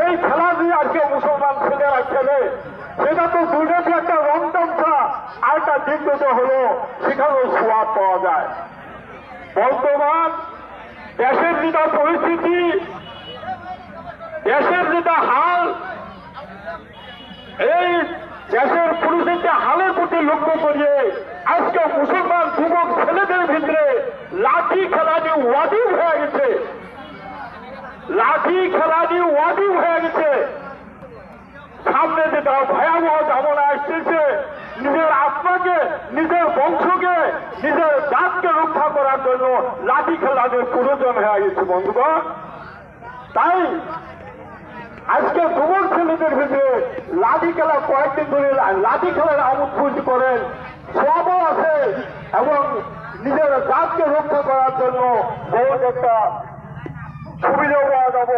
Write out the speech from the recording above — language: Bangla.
যেই খেলা দিয়ে আজকে মুসলমান ছেলেরা খেলে সেটা তো দুর্নীতি একটা রংতামছা, আর একটা দিগ্গত হলো সেখানেও সোয়াদ পাওয়া যায়। বর্তমান দেশের যেটা পরিস্থিতি, দেশের যেটা হাল, এই দেশের পুলিশের যে হালের প্রতি লক্ষ্য করিয়ে আজকে মুসলমান যুবক ছেলেদের ভিতরে লাঠি খেলা নিয়ে ওয়াজিব হয়ে গেছে, লাঠি খেলা নিয়ে ওয়াজিব হয়ে গেছে। সামনে যেটা ভয়াবহ জামনা আসতেছে, নিজের আত্মাকে, নিজের বংশকে, নিজের জাতকে রক্ষা করার জন্য লাঠি খেলাদের প্রয়োজন হয়ে গেছে বন্ধুগণ। তাই আজকে যুবক ছেলেদের ভিতরে লাঠি খেলা কয়েকদিন ধরে লাঠি খেলার আমোদ ফুর্তি করেন, সবও আছে এবং নিজের জাতকে রক্ষা করার জন্য বহুত একটা সুবিধা পাওয়া যাব।